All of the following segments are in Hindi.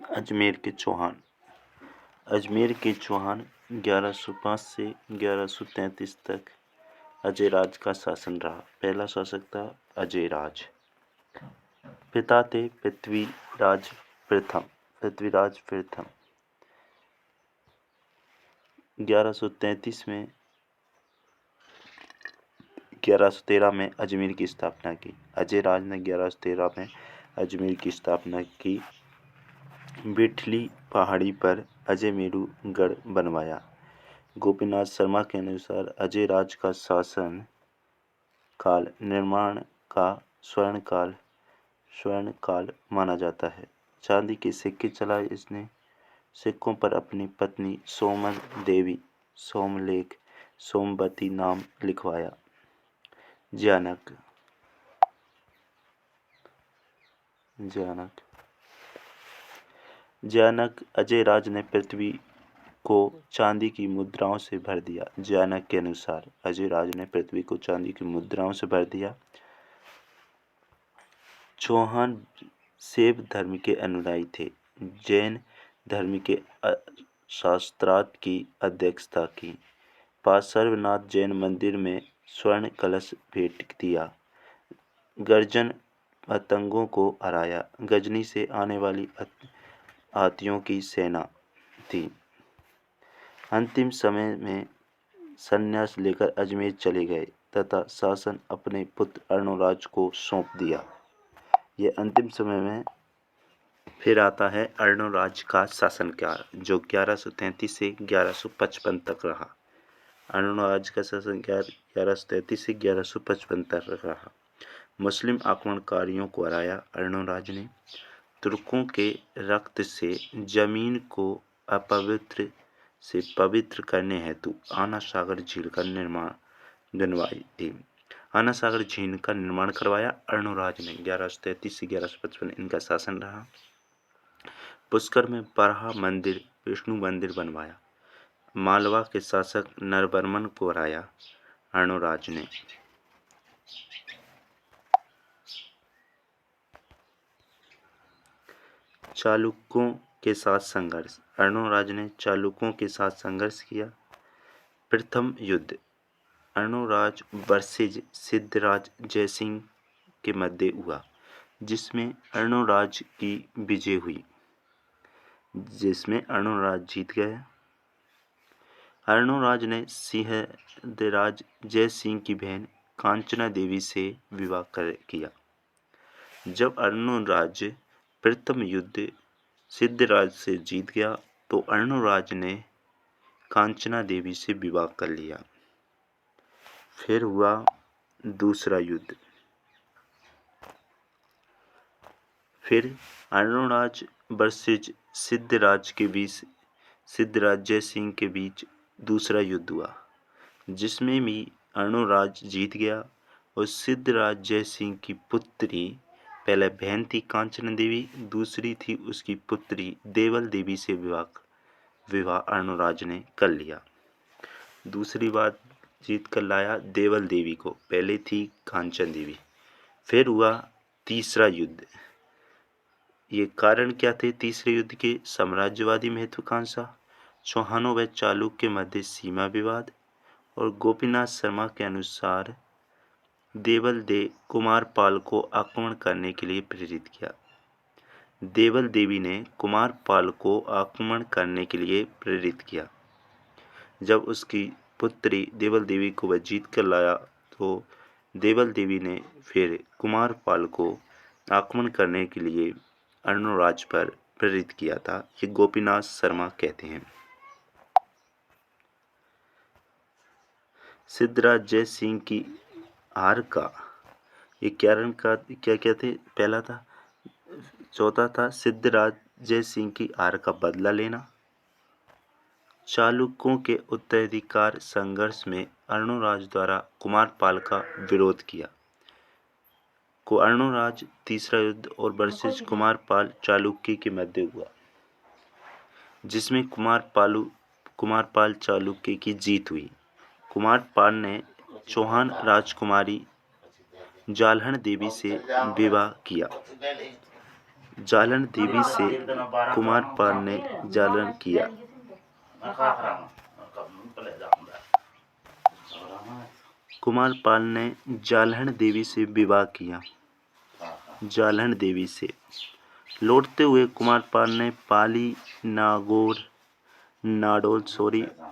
अजमेर के चौहान। अजमेर के चौहान 1105 से 1133 तक अजयराज का शासन रहा। पहला शासक था अजयराज। पिता थे पृथ्वीराज प्रथम। 1113 में अजमेर की स्थापना की। अजयराज ने 1113 में अजमेर की स्थापना की। बिठली पहाड़ी पर अजयमेरु गढ़ बनवाया। गोपीनाथ शर्मा के अनुसार अजयराज का शासन काल निर्माण का स्वर्ण काल माना जाता है। चांदी के सिक्के चलाए इसने। सिक्कों पर अपनी पत्नी सोमन देवी, सोमलेख, सोमवती नाम लिखवाया। जयानक अजयराज ने पृथ्वी को चांदी की मुद्राओं से भर दिया। जयानक के अनुसार अजयराज ने पृथ्वी को चांदी की मुद्राओं से भर दिया। चौहान शैव धर्म के अनुयायी थे। जैन धर्म के शास्त्रार्थ की अध्यक्षता की। पार्श्वनाथ जैन मंदिर में स्वर्ण कलश भेंट दिया। गर्जन पतंगों को हराया। गजनी से आने वाली हाथियों की सेना थी। अंतिम समय में संन्यास लेकर अजमेर चले गए तथा शासन अपने पुत्र अर्णोराज को सौंप दिया। ये अंतिम समय में फिर आता है अर्णोराज का शासनकाल, जो 1133 से 1155 तक रहा। अर्णोराज का शासनकाल 1133 से 1155 तक रहा। मुस्लिम आक्रमणकारियों को हराया। अर्णोराज ने तुर्कों के रक्त से जमीन को अपवित्र से पवित्र करने हेतु आना सागर झील का निर्माण करवाया। अर्णोराज ने 1133 से 1155 इनका शासन रहा। पुष्कर में बराह मंदिर, विष्णु मंदिर बनवाया। मालवा के शासक नरवर्मन को हराया अर्णोराज ने। चालुक्यों के साथ संघर्ष। अर्णोराज ने चालुक्यों के साथ संघर्ष किया। प्रथम युद्ध अर्णोराज वर्सेज सिद्धराज जयसिंह के मध्य हुआ, जिसमें अर्णोराज की विजय हुई, जिसमें अर्णोराज जीत गए। अर्णोराज ने सिद्धराज जयसिंह की बहन कांचना देवी से विवाह किया। जब अर्णोराज प्रथम युद्ध सिद्धराज से जीत गया तो अर्णोराज ने कांचना देवी से विवाह कर लिया। फिर हुआ दूसरा युद्ध। फिर अर्णोराज वर्सेज सिद्धराज जयसिंह के बीच दूसरा युद्ध हुआ, जिसमें भी अर्णोराज जीत गया और सिद्धराज जयसिंह की पुत्री, पहले बहन थी कांचना देवी, दूसरी थी उसकी पुत्री देवल देवी से विवाह अर्णोराज ने कर लिया। दूसरी बार जीत कर लाया देवल देवी को, पहले थी कांचन देवी। फिर हुआ तीसरा युद्ध। ये कारण क्या थे तीसरे युद्ध के? साम्राज्यवादी महत्वाकांक्षा, चौहानों व चालुक्य के मध्य सीमा विवाद और गोपीनाथ शर्मा के अनुसार देवल कुमारपाल को आक्रमण करने के लिए प्रेरित किया। देवल देवी ने कुमारपाल को आक्रमण करने के लिए प्रेरित किया। जब उसकी पुत्री देवल देवी को वह जीत कर लाया तो देवल देवी ने फिर कुमारपाल को आक्रमण करने के लिए अर्णोराज पर प्रेरित किया था। ये गोपीनाथ शर्मा कहते हैं। सिद्धराज जयसिंह की हार का ये कारण का क्या थे? पहला था, चौथा था सिद्धराज जयसिंह की हार का बदला लेना। चालुक्यों के उत्तराधिकार संघर्ष में अर्णोराज द्वारा कुमारपाल का विरोध किया। अर्णोराज तीसरा युद्ध और वर्सेज कुमारपाल चालुक्य के मध्य हुआ, जिसमें कुमारपाल चालुक्य की जीत हुई। कुमारपाल ने चौहान राजकुमारी जालहन देवी से विवाह किया। जालन देवी से कुमारपाल ने जालन किया। कुमारपाल ने जालहन देवी से विवाह किया। जालहन देवी से लौटते हुए कुमारपाल ने पाली, नाडोल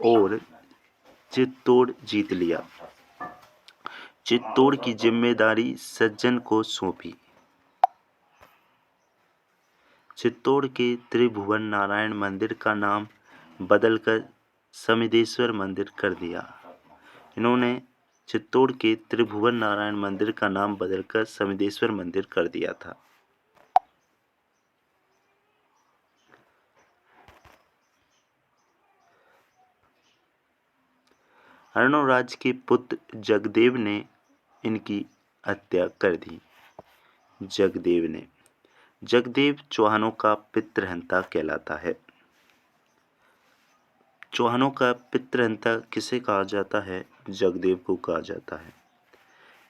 और चित्तौड़ जीत लिया। चित्तौड़ की जिम्मेदारी सज्जन को सौंपी। चित्तौड़ के त्रिभुवन नारायण मंदिर का नाम बदलकर समिदेश्वर मंदिर कर दिया। इन्होंने चित्तौड़ के त्रिभुवन नारायण मंदिर का नाम बदलकर समिदेश्वर मंदिर कर दिया था। अर्णोराज के पुत्र जगदेव ने इनकी हत्या कर दी। जगदेव चौहानों का पितृहंता कहलाता है। चौहानों का पितृहंता किसे कहा जाता है? जगदेव को कहा जाता है।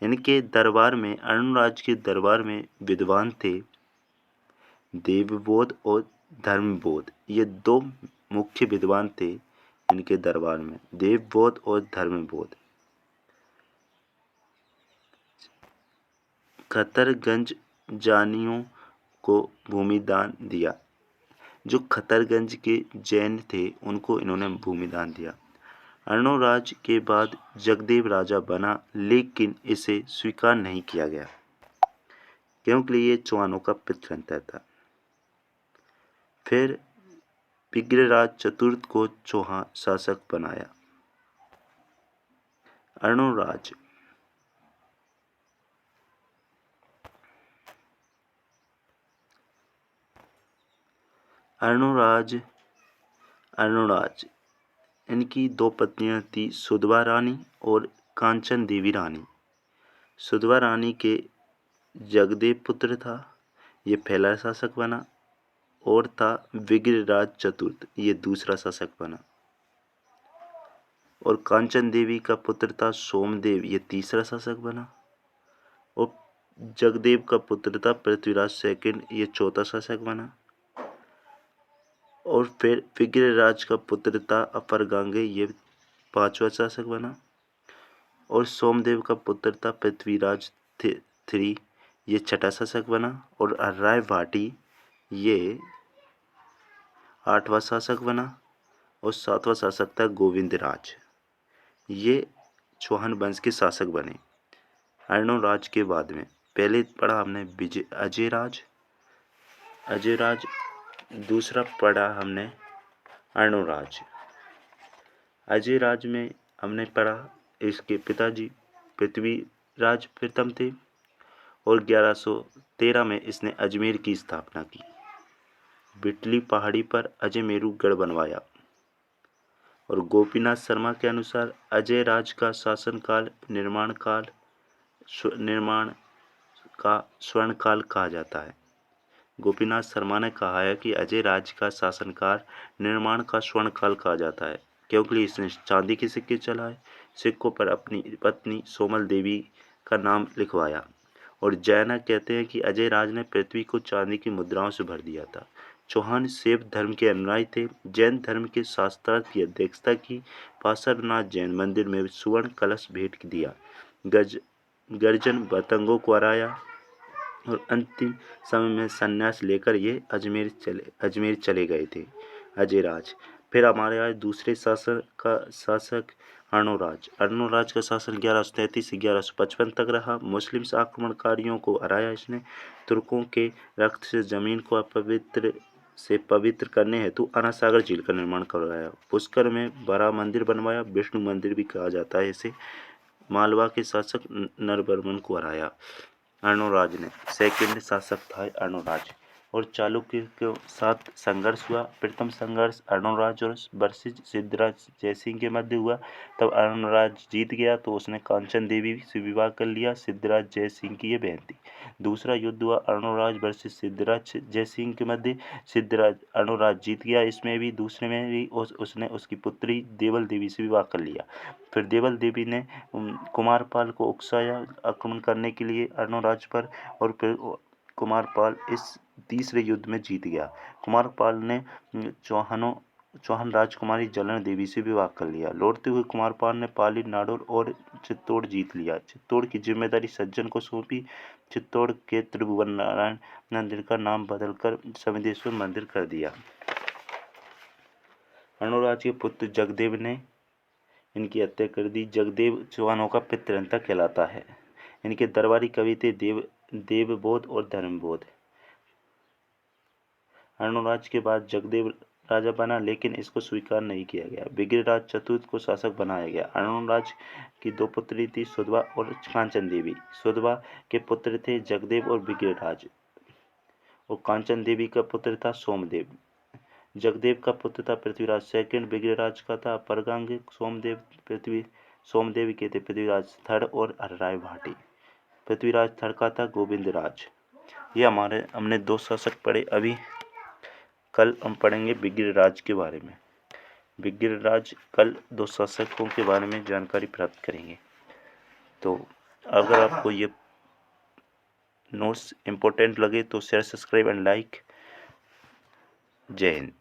इनके दरबार में, अर्णोराज के दरबार में विद्वान थे देवबोध और धर्मबोध। ये दो मुख्य विद्वान थे इनके दरबार में, देवबोध और धर्मबोध। खतरगंज जानियों को भूमिदान दिया। जो खतरगंज के जैन थे उनको इन्होंने भूमिदान दिया। अर्णोराज के बाद जगदेव राजा बना, लेकिन इसे स्वीकार नहीं किया गया क्योंकि ये चौहानों का पितृहंता था। फिर विग्रहराज चतुर्थ को चौहान शासक बनाया। अर्णोराज इनकी दो पत्नियां थी, सुधवा रानी और कांचन देवी रानी। सुधवा रानी के जगदेव पुत्र था, ये पहला शासक बना, और था विग्रहराज चतुर्थ, ये दूसरा शासक बना। और कांचन देवी का पुत्र था सोमदेव, ये तीसरा शासक बना। और जगदेव का पुत्र था पृथ्वीराज सेकंड, ये चौथा शासक बना। और फिर विग्रहराज का पुत्र था अपरगांगे, ये पांचवा शासक बना। और सोमदेव का पुत्र था पृथ्वीराज थ्री, ये छठा शासक बना। और राय भाटी ये आठवां शासक बना। और सातवां शासक था गोविंदराज, ये चौहान वंश के शासक बने अर्णोराज के बाद में। पहले पढ़ा हमने अजयराज, दूसरा पढ़ा हमने अर्णोराज। अजयराज में हमने पढ़ा इसके पिताजी पृथ्वीराज प्रथम थे और 1113 में इसने अजमेर की स्थापना की। बिटली पहाड़ी पर अजमेरू गढ़ बनवाया। और गोपीनाथ शर्मा के अनुसार अजयराज का शासनकाल निर्माण का स्वर्णकाल कहा जाता है। गोपीनाथ शर्मा ने कहा है कि अजयराज का शासनकाल निर्माण का स्वर्णकाल कहा जाता है क्योंकि इसने चांदी के सिक्के चलाए, सिक्कों पर अपनी पत्नी सोमल देवी का नाम लिखवाया। और जैन कहते हैं कि अजयराज ने पृथ्वी को चांदी की मुद्राओं से भर दिया था। चौहान शैव धर्म के अनुयायी थे। जैन धर्म के शास्त्रार्थ की अध्यक्षता की। पार्श्वनाथ जैन मंदिर में सुवर्ण कलश भेंट दिया। गर्जन पतंगों को हराया और अंतिम समय में संन्यास लेकर ये अजमेर चले गए थे अजयराज। फिर हमारे आज दूसरे शासक अर्णोराज का शासन 1133 से 1155 तक रहा। मुस्लिम आक्रमणकारियों को हराया इसने। तुर्कों के रक्त से जमीन को पवित्र करने हेतु अनासागर झील का निर्माण करवाया। पुष्कर में बड़ा मंदिर बनवाया, विष्णु मंदिर भी कहा जाता है इसे। मालवा के शासक नरवर्मन को हराया अर्णोराज ने। सेकंड शासक था अर्णोराज। और चालुक्य के साथ संघर्ष हुआ। प्रथम संघर्ष अर्णोराज और वर्षिज सिद्धराज जयसिंह के मध्य हुआ। तब अर्णोराज जीत गया तो उसने कांचन देवी से विवाह कर लिया। सिद्धराज जयसिंह की ये बहन थी। दूसरा युद्ध हुआ अर्णोराज वर्सेस सिद्धराज जयसिंह के मध्य। अर्णोराज जीत गया इसमें भी। दूसरे में भी उसने उसकी पुत्री देवल देवी से विवाह कर लिया। फिर देवल देवी ने कुमारपाल को उकसाया आक्रमण करने के लिए अर्णोराज पर, और फिर कुमारपाल इस तीसरे युद्ध में जीत गया। कुमारपाल ने चौहान राजकुमारी जलन देवी से विवाह कर लिया। लौटते हुए कुमारपाल ने पाली, नाडोर और चित्तौड़ जीत लिया। चित्तौड़ की जिम्मेदारी सज्जन को सौंपी। चित्तौड़ के त्रिभुवन नारायण मंदिर का नाम बदलकर समिंदेश्वर मंदिर कर दिया। अर्णोराज के पुत्र जगदेव ने इनकी हत्या कर दी। जगदेव चौहानों का पितृंता कहलाता है। इनके दरबारी कवि थे देवबोध और धर्मबोध। अर्णोराज के बाद जगदेव राजा बना, लेकिन इसको स्वीकार नहीं किया गया। बिग्रराज चतुर्थ को शासक बनाया गया। अर्णोराज की दो पुत्री थी, सुधवा और कांचन देवी। सुधवा के पुत्र थे जगदेव और बिग्रराज, और कांचन देवी का पुत्र था सोमदेव। जगदेव का पुत्र था पृथ्वीराज सेकंड, बिग्रराज का था परगांग, सोमदेव के थे पृथ्वीराज थर्ड और हर्राय भाटी। पृथ्वीराज थर्ड का था गोविंदराज। ये हमने 2 शासक पढ़े। अभी कल हम पढ़ेंगे बिग्रराज के बारे में। बिग्रराज कल 2 शासकों के बारे में जानकारी प्राप्त करेंगे। तो अगर आपको ये नोट्स इम्पोर्टेंट लगे तो शेयर, सब्सक्राइब एंड लाइक। जय हिंद।